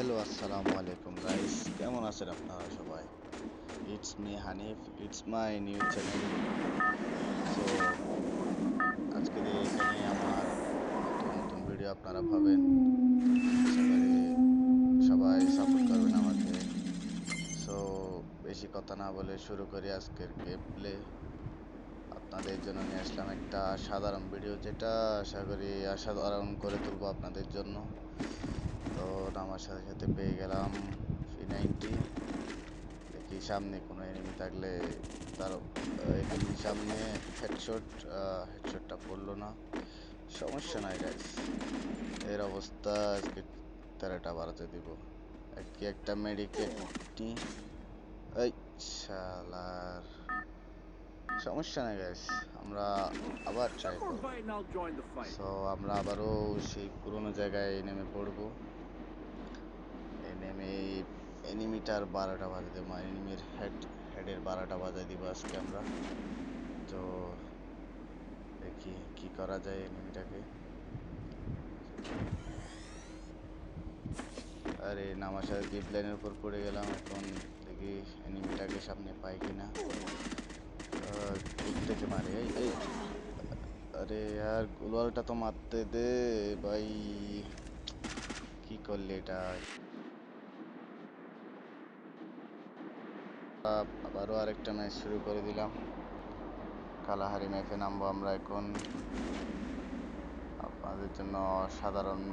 Hello, আসসালামু আলাইকুম guys, কেমন আছেন আপনারা সবাই? It's me Hanif, it's my new channel. So আজকে এখানে আমার নতুন নতুন ভিডিও আপনারা পাবেন। আশা করি সবাই সাপোর্ট করবেন আমাকে। সো বেশি কথা না বলে শুরু করি আজকের গেম প্লে। আপনাদের জন্য নিয়ে আসলাম একটা সাধারণ ভিডিও, যেটা আশা করি অসাধারণ করে তুলবো আপনাদের জন্য। তো আমার সাথে সাথে পেয়ে গেলাম P90। দেখি সামনে কোনো এনিমি থাকলে তার এনিমির সামনে হেডশটটা পড়লো না, সমস্যা নাই গাইস। এর অবস্থা আজকে তেরোটা বাড়াতে দিব। কি একটা মেডিকেট নি, এই শালার, সমস্যা নাই গাইস, আমরা আবার ট্রাই করব। সো আমরা আবারও সেই পুরোনো জায়গায় নেমে পড়বো। নেমে এনিমিটার 12টা বাজে দেবো, এনিমির হেডের 12টা বাজায় দিব আজকে আমরা। তো দেখি কি করা যায় এনিমিটাকে। আরে নামার সাথে জিপ লাইনের উপর পড়ে গেলাম। এখন দেখি এনিমিটাকে সামনে পাই কিনা। থেকে মারে, এই আরে यार গোলওয়ালটা তো মারতে দে ভাই, কি করলে এটা। আবারও আরেকটা ম্যাচ শুরু করে দিলাম। কালাহারি ম্যাপে নামবো আমরা এখন। আপনাদের জন্য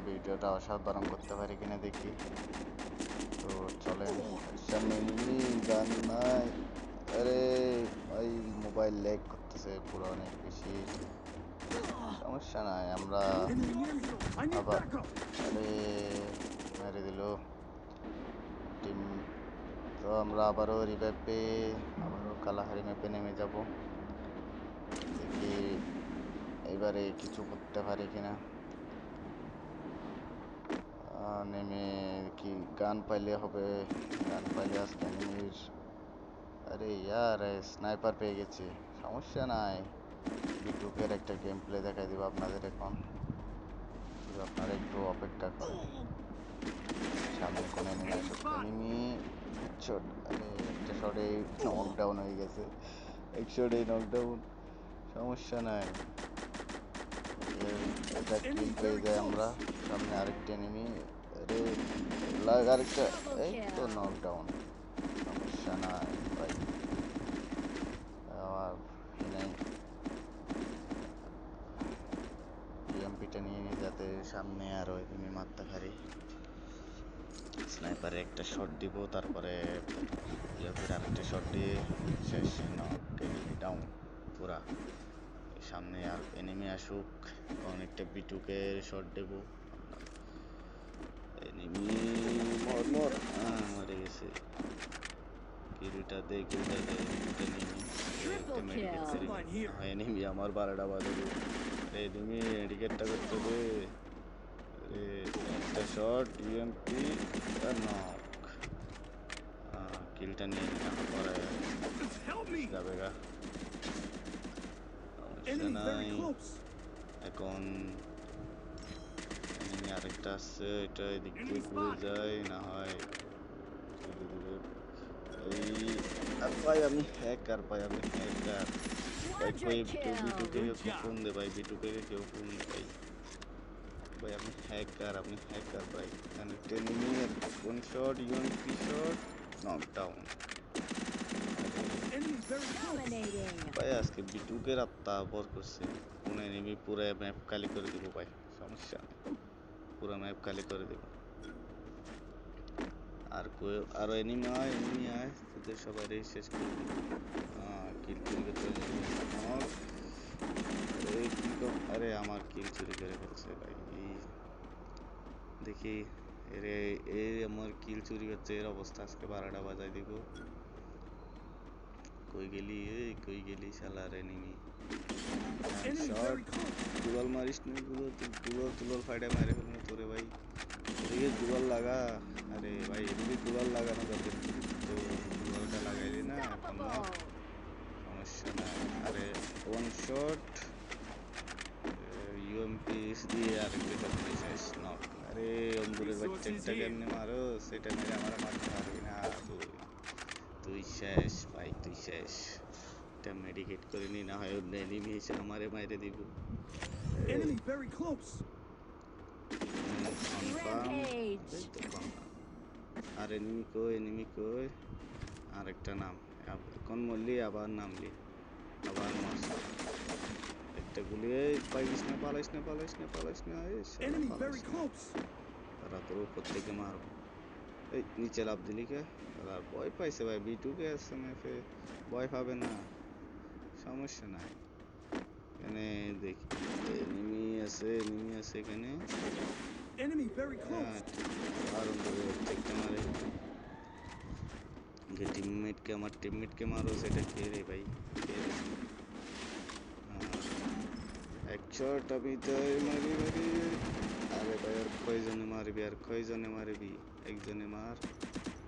ভিডিওটা অসাধারণ করতে পারি কিনা দেখি। তো চলেন, সামনে গান নাই। আরে ভাই, মোবাইল ল্যাগ করতেছে পুরো অনেক বেশি, সমস্যা নাই, আমরা আবার আরে মেরে দিল টিম। তো আমরা আবারও রিভাইভ পেয়ে আবারও কালাহারি ম্যাপে নেমে যাব। দেখি এবারে কিছু করতে পারি কিনা। নেমে কি গান পাইলে হবে, গান পাইলে আজকে এনিমির, আরে ইয়ার স্নাইপার পেয়ে গেছি, সমস্যা নাই। বিটুকের একটা গেম প্লে দেখাই দিব আপনাদের এখন, আপনারা একটু অপেক্ষা করেন। সামনে কোন এনিমি আসুক, এনিমি শট, আরে একটা শটে নকডাউন হয়ে গেছে, এক শটে নকডাউন, সমস্যা নাই। এটা কিল পেয়ে যায় আমরা। সামনে আরেকটা এনিমি, আরে আরেকটা, এই তো নকডাউন, সমস্যা নাই ভাই। আমার ইএমপিটা নিয়ে নিই যাতে সামনে আরো এনিমি মারতে পারি। স্নাইপারে একটা শট দিব, তারপরে ইএমপির আরেকটা শট দিয়ে শেষ, এনিমি ডাউন পুরা। সামনে আর এনিমি আসুক, কারণ একটা বিটুকে শট দেব। এনিমি মর মরে গেছে। কিলটা দে, কিলটা দে, একটা মেডিকেট করে এনিমি আমার 12টা বাজে। এনিমি মেডিকেটটা করতে দে। একটা শট ইএমপি আর নক, কিলটা নিয়ে নিলাম, পরে যাবে গা, সমস্যা নাই। এখন এনিমি আরেকটা আসছে, এটা এদিক দিয়ে ঘুরে যায় না হয় ধীরে ধীরে। এই ভাই আমি হ্যাকার, ভাই আমি হ্যাকার ভাই, কই কেউ বিটুকে কেউ ফোন দে ভাই, বিটুকে কেউ ফোন দে ভাই, ভাই আমি হ্যাকার, আমি হ্যাকার ভাই। এখানে এনিমি কোন শট, ইউএমপি শট, নকডাউন ভাই। আজকে বিটুকের আত্মা ভর করছে, কোন এনিমি পুরো ম্যাপ খালি করে দিব ভাই, সমস্যা নেই, পুরো ম্যাপ খালি করে দেব। আর আরো এনিমি আয় তোদের সবাই শেষ করে দিব। কিল চুরি করতে, আরে আমার কিল চুরি করে ফেলছে ভাই। দেখি এরে, আমার কিল চুরি করছে, এর অবস্থা আজকে 12টা বাজায় দিব। কই গেলি, কই গেলি শালার এনিমি। শট দুলাল মারিস নি, দুলাল ফাইডে মারে ফেলবে তোরে ভাই, এদিকে দুলাল লাগা। আরে ভাই এদিকে দুলাল লাগানো দরকার, তো দুলালটা লাগাইলি না, এখন সমস্যা না। আরে ওয়ান শট ইউএমপি দিয়ে আরেকটা শট শেষ নক। আরে অন্ধুরের বাচ্চা একটা কেমনে মারো সেটা মেরে আমার মারতে পারবি না তুই। তুই শেষ ভাই, তুই শেষ। এটা মেডিকেট করে নি, না হয় অন্য এনিমি এসে আমারে মাইরে দিব। Enemy very close. Confirm. Rampage. এই তো কনফার্ম। আর এনিমি কই, এনিমি কই? আরেকটা নাম। কোন মরলি আবার নামলি, আবার মরছ। একটা গুলি, এই পাইলিস না, পালাইস না, পালাইস না, পালাইস না, এই শালা Enemy পালাইস very না। close. তারা তোর উপর থেকে মারবো। এই নিচে লাফ দিলি কে? আর ভয় পাইছে ভাই, বিটুকে আছে ম্যাপে, ভয় পাবে না, সমস্যা নাই। এখানে দেখি এনিমি আছে, এনিমি আছে এখানে। Enemy very close. আর অন্তরে একটা মারে। যে টিমমেটকে, আমার টিমমেটকে মারো, সেটা কে রে ভাই? কে রে? এক শট আমি তাই মারি মারি। আরে ভাই আর কয়জনে মারবি, আর কয়জনে মারবি? একজনে মার,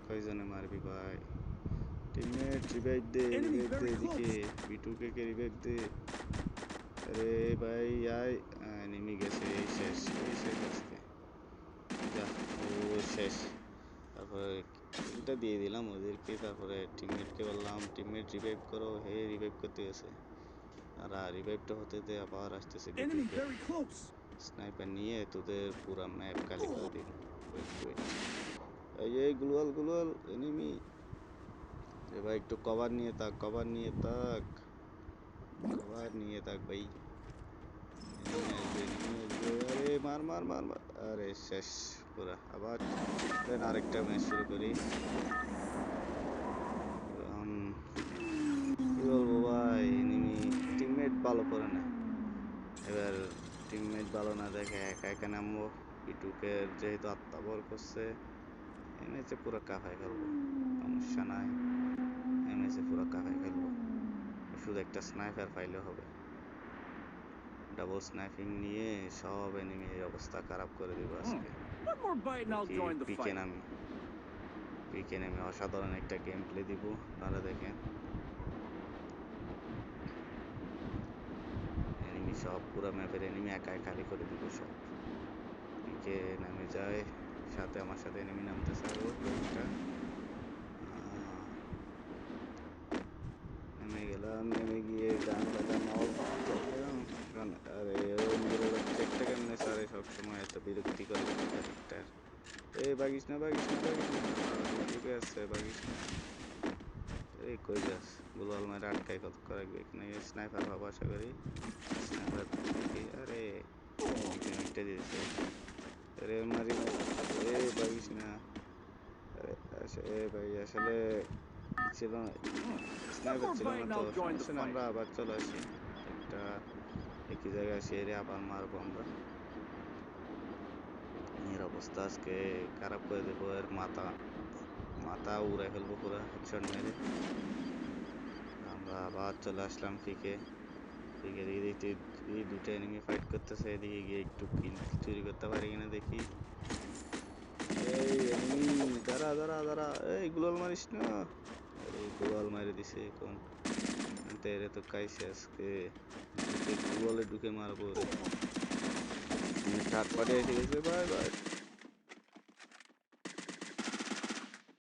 কয়জনে মারবি ভাই? টিমমেট রিভাইভ দে, Enemy রিভাইভ দে very এদিকে, close. বিটুকে কে রিভাইভ দে। আরে ভাই আয়, নেমে গেছে, এই শেষ, এই শেষ আজকে। যা, ও শেষ। তারপরে এটা দিয়ে দিলাম ওদেরকে, তারপরে টিমমেটকে বললাম টিমমেট রিভাইভ করো, হে রিভাইভ করতে গেছে। আর রিভাইভটা হতে দে, আবার আসতেছে Enemy বিটুকে। very close. স্নাইপার নিয়ে তোদের পুরা ম্যাপ খালি করে দিব। ওয়েট ওয়েট, এই গ্লোয়াল গ্লোয়াল এনিমি। এ ভাই একটু কভার নিয়ে তাক, কভার নিয়ে তাক, কভার নিয়ে তাক ভাই। এনিমি আসবে, এনিমি আসবে। আরে মার মার মার মার, আরে শেষ পুরা। আবার দেন আরেকটা ম্যাচ শুরু করি। কি বলবো ভাই, এনিমি টিমমেট ভালো করে না। এবার টিমমেট ভালো না দেখে একা একা নামবো। পিটুকে যেহেতু আত্মাবর করছে, এই ম্যাচে পুরো কাফায় ফেলবো, সমস্যা নাই। এই ম্যাচে পুরো কাফায় ফেলবো, শুধু একটা স্নাইপার পাইলে হবে। ডাবল স্নাইপিং নিয়ে সব এনিমির অবস্থা খারাপ করে দিব আজকে। One more bite and I'll দেখি join the পিকে fight. নামি, পিকে নেমে অসাধারণ একটা গেম প্লে দিব, আপনারা দেখেন। এনিমি সব, পুরো ম্যাপের এনিমি একাই খালি করে দিব সব। পিকে নামে যায়, সাথে আমার সাথে এনিমি নামতেছে আরো একটা। নেমে গেলাম, নেমে গিয়ে গান লাগানো অফ করলাম। আরে একটা কেমনে সারে সবসময় এত বিরক্তি করে ক্যারেক্টার। এই বাগিস না, বাগিস না, বাগিস না, ঢুকে আসছে, বাগিস না। এই কই যাস? গুলাল মারে আটকাই কত রাখবে এখানে, স্নাইপার পাবো আশা করি। স্নাইপার দেখি, আরে একটা দিয়েছে। আরে মারি, এই বাগিস না। আরে ভাই আসলে ছিল না, One স্নাইপার more ছিল bite না and তো, I'll join the সমস্যা না, fight. আমরা আবার চলে আসি। একটা একই জায়গায় সেরে আবার মারবো আমরা। এর অবস্থা আজকে খারাপ করে দেবো, এর মাথা মাথা উড়াই ফেলবো পুরা হেডশট মেরে। আমরা আবার চলে আসলাম পিকে। পিকের এদিকে এই দুটো এনিমি ফাইট করতেছে, এদিকে গিয়ে একটু কিল চুরি করতে পারি কিনা দেখি। এই এনিমি দাঁড়া দাঁড়া দাঁড়া, এই গুলাল মারিস না। আরে গুলাল মারি দিছে এখন, তেরে তো কাইছে আজকে, গুলালে ঢুকে মারবো রে। থার্ড পার্টি এসে গেছে, বাই বাই।